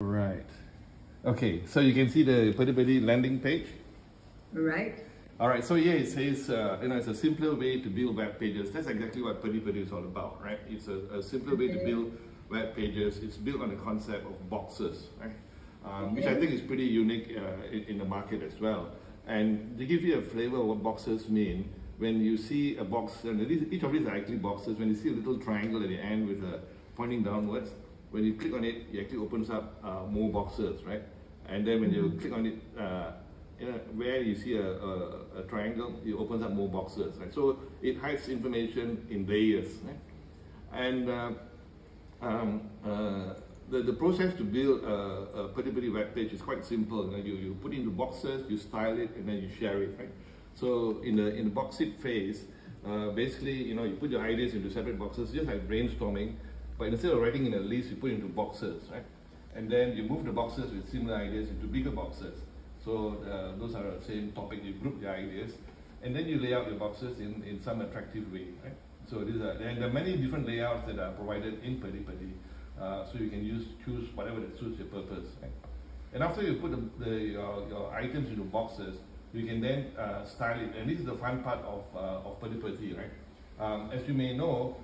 Right. Okay, so you can see the Putty landing page. Right. All right, so here it says, it's a simpler way to build web pages. That's exactly what Putty is all about, right? It's a simpler way to build web pages. It's built on the concept of boxes, right? Which I think is pretty unique in the market as well. And to give you a flavor of what boxes mean, when you see a box, and each of these are actually boxes, when you see a little triangle at the end with a pointing downwards, when you click on it, it actually opens up more boxes, right? And then when you click on it, where you see a triangle, it opens up more boxes, right? So it hides information in layers, right? And the process to build a Putty web page is quite simple. You put into boxes, you style it, and then you share it, right? So in the box it phase, basically, you put your ideas into separate boxes, just like brainstorming, but instead of writing in a list, you put it into boxes, right? And then you move the boxes with similar ideas into bigger boxes. So those are the same topic, you group your ideas, and then you lay out your boxes in some attractive way, right? So there are many different layouts that are provided in Putty, so you can choose whatever that suits your purpose, right? And after you put your items into boxes, you can then style it, and this is the fun part of Putty, right? As you may know,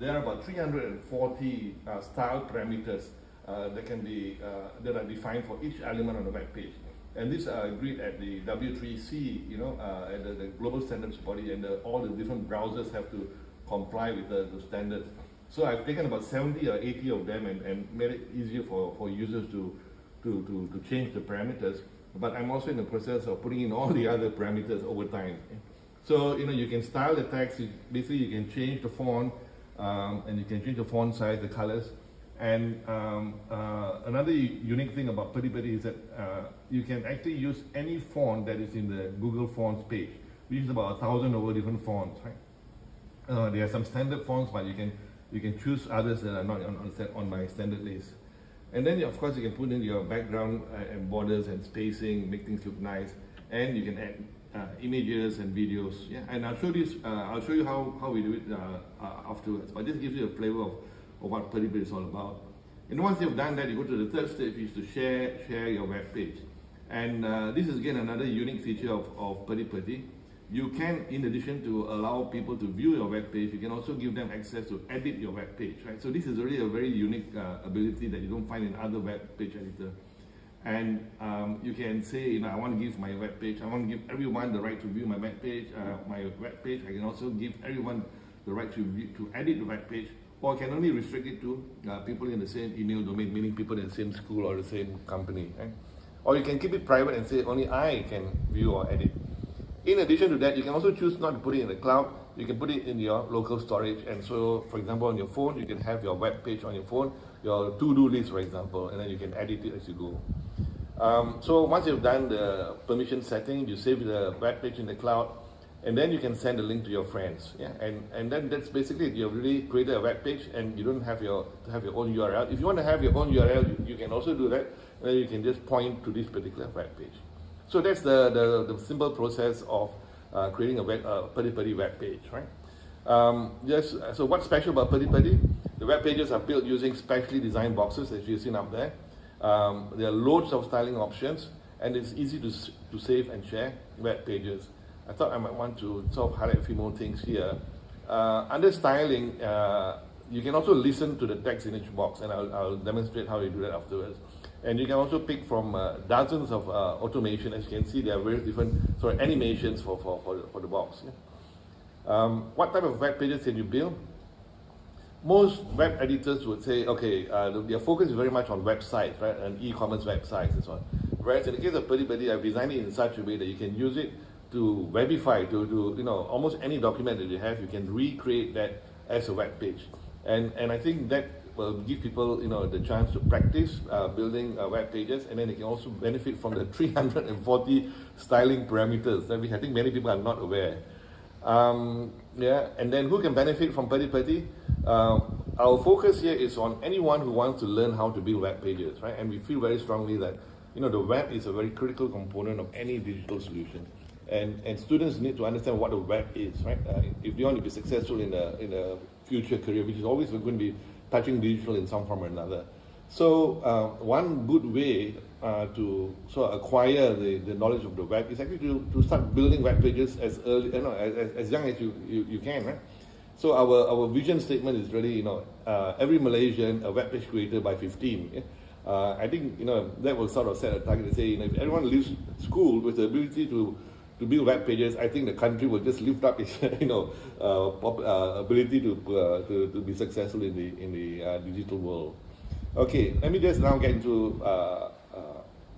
there are about 340 style parameters that are defined for each element on the web page. And these are agreed at the W3C, at the global standards body, and all the different browsers have to comply with the standards. So I've taken about 70 or 80 of them and made it easier for users to change the parameters. But I'm also in the process of putting in all the other parameters over time. So you can style the text. Basically, you can change the font, and you can change the font size, the colors. And another unique thing about Putty is that you can actually use any font that is in the Google Fonts page, which is about 1,000 over different fonts, right? There are some standard fonts, but you can choose others that are not on my standard list. And then, of course, you can put in your background and borders and spacing, make things look nice, and you can add images and videos. Yeah, and I'll show this. I'll show you how we do it afterwards. But this gives you a flavor of what Putty is all about. And once you've done that, you go to the third step, which is to share your web page. And this is again another unique feature of Putty. You can, in addition to allow people to view your web page, you can also give them access to edit your web page, right? So this is really a very unique ability that you don't find in other web page editor. And you can say, I want to give my web page, I want to give everyone the right to view my web page. I can also give everyone the right to edit the web page, or I can only restrict it to people in the same email domain, meaning people in the same school or the same company, right? Or you can keep it private and say only I can view or edit. In addition to that, you can also choose not to put it in the cloud. You can put it in your local storage. And so, for example, on your phone, you can have your web page on your phone, your to-do list, for example, and then you can edit it as you go. So once you've done the permission setting, you save the web page in the cloud, and then you can send a link to your friends. Yeah, and then that's basically it. You've really created a web page, and you don't have to have your own URL. If you want to have your own URL, you can also do that. And then you can just point to this particular web page. So that's the simple process of creating a Putty web page, right? So what's special about Putty? The web pages are built using specially designed boxes, as you've seen up there. There are loads of styling options, and it's easy to save and share web pages. I thought I might want to sort of highlight a few more things here. Under styling, you can also listen to the text in each box, and I'll demonstrate how you do that afterwards. And you can also pick from dozens of automation. As you can see, there are various different animations for the box. Yeah? What type of web pages can you build? Most web editors would say, okay, their focus is very much on websites, right, and e-commerce websites and so on. Whereas in the case of Putty, I've designed it in such a way that you can use it to webify, to almost any document that you have, you can recreate that as a web page. And I think that will give people the chance to practice building web pages, and then they can also benefit from the 340 styling parameters that I think many people are not aware. Yeah, and then who can benefit from Putty? Our focus here is on anyone who wants to learn how to build web pages, right? And we feel very strongly that the web is a very critical component of any digital solution. And students need to understand what the web is, right? If they want to be successful in a future career, which is always going to be touching digital in some form or another. So one good way to sort of acquire the knowledge of the web is actually to start building web pages as early, as young as you can, right? So our vision statement is really, every Malaysian a web page creator by 15. Yeah? I think that will sort of set a target to say, if everyone leaves school with the ability to build web pages, I think the country will just lift up its ability to be successful in the digital world. Okay, let me just now get into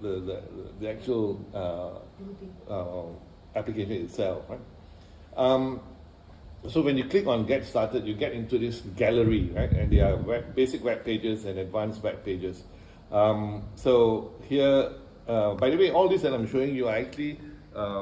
the actual application itself. Right? So when you click on Get Started, you get into this gallery, right? And there are basic web pages and advanced web pages. So here, by the way, all this that I'm showing you are actually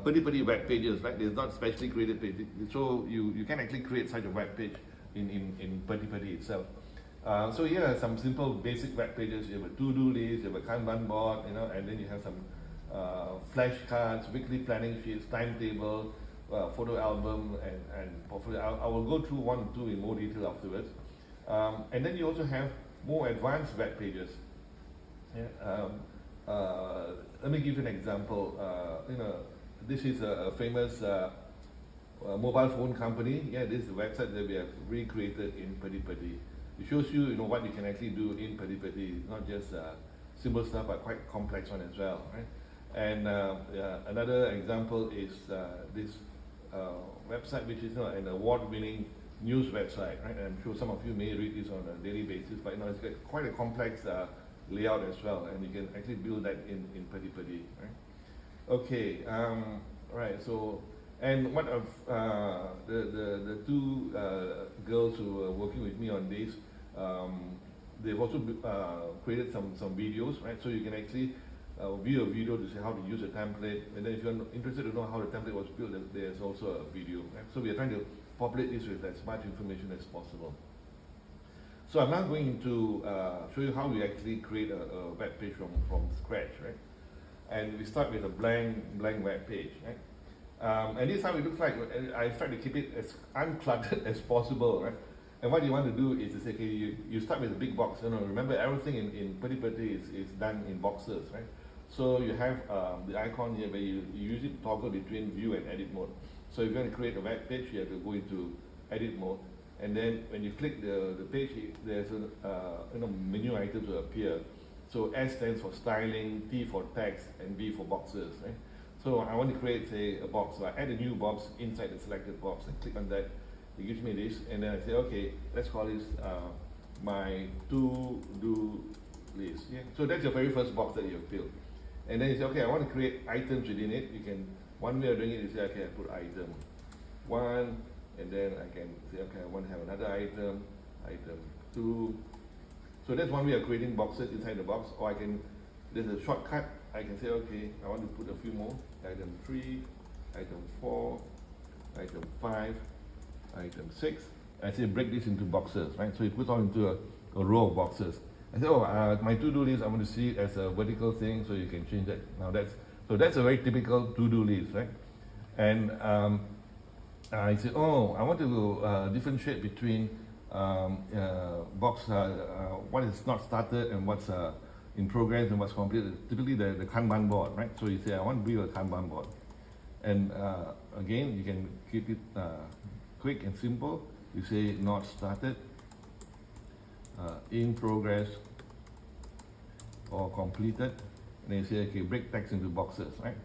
pretty web pages, right? There's not specially created pages. So you can actually create such a web page in pretty itself. So here are some simple basic web pages. You have a to-do list, you have a Kanban board, and then you have some flashcards, weekly planning sheets, timetable, photo album, and portfolio. I will go through one or two in more detail afterwards. And then you also have more advanced web pages. Yeah? Let me give you an example. This is a famous mobile phone company. Yeah, this is a website that we have recreated in Pedi. It shows you, what you can actually do in Pedi, not just simple stuff, but quite complex one as well, right? And another example is this website, which is an award-winning news website, right? And I'm sure some of you may read this on a daily basis, but it's got quite a complex layout as well, and you can actually build that in Pedi, right? Okay, right. So, and one of the two girls who are working with me on this, they've also created some videos, right? So you can actually view a video to see how to use a template, and then if you're interested to know how the template was built, there's also a video, right? So we are trying to populate this with as much information as possible. So I'm now going to show you how we actually create a web page from scratch, right? And we start with a blank web page, right? And this is how it looks like. I try to keep it as uncluttered as possible, right? And what you want to do is to say, okay, you start with a big box. Remember everything in Pedi is done in boxes, right? So you have the icon here where you use it to toggle between view and edit mode. So if you're going to create a web page, you have to go into edit mode. And then when you click the page, there's a menu items will appear. So S stands for styling, T for text, and B for boxes, right? So I want to create, say, a box. So I add a new box inside the selected box and click on that. It gives me this, and then I say, okay, let's call this my to-do list. Yeah? So that's your very first box that you've built. And then you say, okay, I want to create items within it. You can, one way of doing it is say, okay, I put item 1, and then I can say, okay, I want to have another item 2. So that's one way of creating boxes inside the box. Or there's a shortcut. I can say, okay, I want to put a few more. Item 3, item 4, item 5, item 6. I say break this into boxes, right? So you put all into a row of boxes. I say, my to-do list, I want to see it as a vertical thing, so you can change that. Now that's a very typical to-do list, right? And I say, I want to differentiate between box, what is not started and what's in progress and what's completed. Typically the Kanban board, right? So you say, I want to build a Kanban board. And again, you can keep it quick and simple. You say not started, in progress, or completed. And then you say, okay, break text into boxes, right?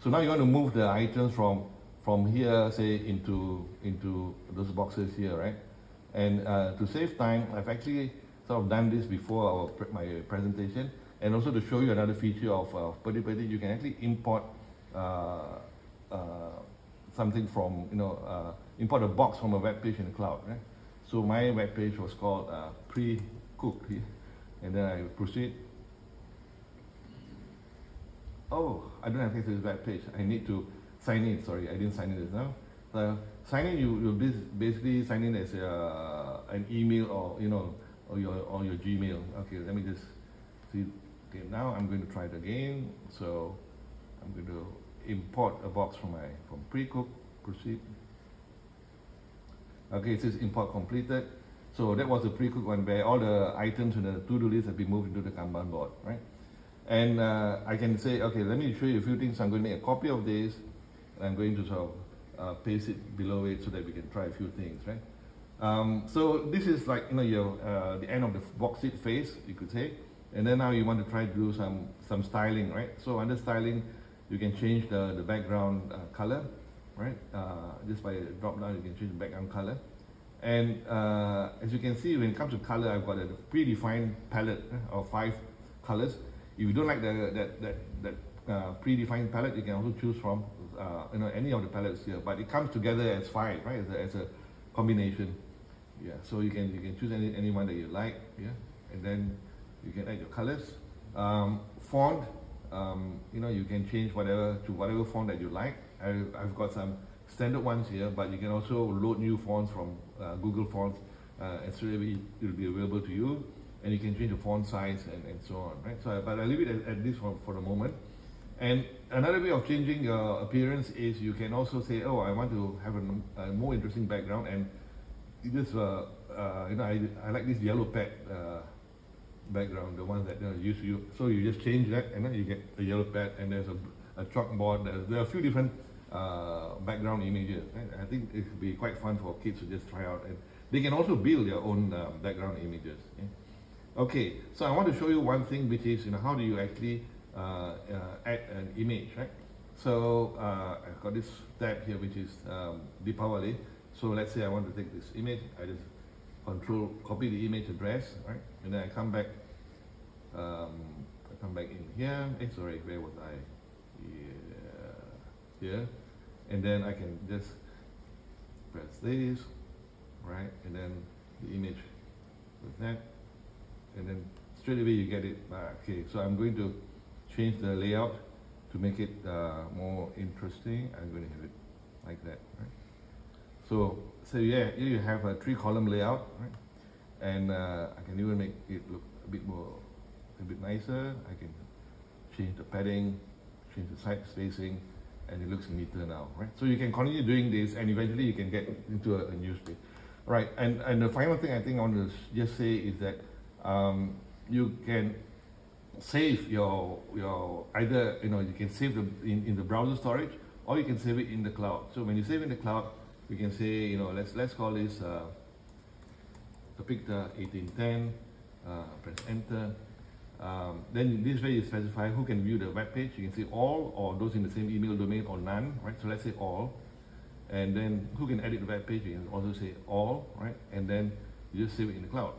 So now you want to move the items from here, say, into those boxes here, right? And to save time, I've actually sort of done this before my presentation, and also to show you another feature of Pedi, you can actually import something from, import a box from a web page in the cloud, right? So my web page was called pre-cooked here, and then I proceed. Oh, I don't have access to this web page. I need to sign in. Sorry, I didn't sign in just now. So sign in, you'll basically sign in as an email or your Gmail. Okay, let me just see. Okay, now I'm going to try it again. So I'm going to import a box from pre-cooked. Proceed. Okay, it says import completed. So that was a pretty quick one where all the items in the to-do list have been moved into the Kanban board, right? And I can say, okay, let me show you a few things. I'm going to make a copy of this, and I'm going to sort of paste it below it so that we can try a few things, right? So this is like, you know, your the end of the box sheet phase, you could say. And then now you want to try to do some styling, right? So under styling, you can change the background color, right? Just by drop down, you can change the background color. And as you can see, when it comes to color, I've got a predefined palette of 5 colors. If you don't like that predefined palette, you can also choose from you know, any of the palettes here. But it comes together as 5, right? As a combination. Yeah. So you can choose any one that you like. Yeah. And then you can add your colors. Font. You know, you can change whatever to whatever font that you like. I've got some standard ones here, but you can also load new fonts from Google Fonts, and straight away it will be available to you, and you can change the font size and so on, right? So, but I'll leave it at this for the moment. And another way of changing your appearance is you can also say, oh, I want to have a more interesting background, and you just, you know, I like this yellow pad background, the one that used to use. So you just change that, and then you get a yellow pad, and there's a chalkboard. There are a few different background images. Right? I think it could be quite fun for kids to just try out, and they can also build their own background images. Okay, so I want to show you one thing, which is, you know, how do you actually add an image, right? So I've got this tab here, which is Deepavali. So let's say I want to take this image. I just copy the image address, right? And then I come back. In here. Sorry, where was I? Here, and then I can just press this, right? And then the image with that, and then straight away you get it back. Okay, so I'm going to change the layout to make it more interesting. I'm going to have it like that, right? So yeah, here you have a 3-column layout, right? And I can even make it look a bit nicer. I can change the padding, change the side spacing, and it looks neater now, right? So you can continue doing this, and eventually you can get into a new space, right? And the final thing I think I want to just say is that you can save your either, you know, you can save in the browser storage, or you can save it in the cloud. So when you save in the cloud, you can say, you know, let's call this APICTA 1810. Press enter. Then this way you specify who can view the web page. You can say all, or those in the same email domain, or none, right? So let's say all. And then who can edit the web page? You can also say all, right? And then you just save it in the cloud.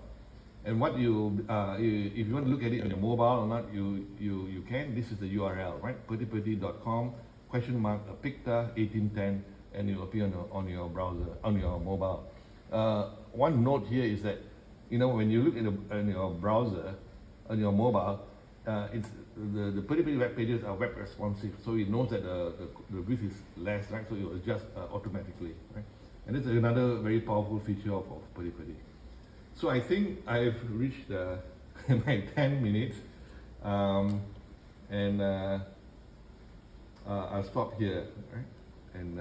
And what if you want to look at it on your mobile or not, you can. This is the URL, right? pertipeti.com /APICTA 1810, and it will appear on your browser, on your mobile. One note here is that, you know, when you look in your browser, on your mobile, it's the Pertipeti web pages are web responsive, so it knows that the width is less, right? So it will adjust automatically, right? And this is another very powerful feature of Pertipeti. So I think I've reached my 10 minutes, and I'll stop here, right? And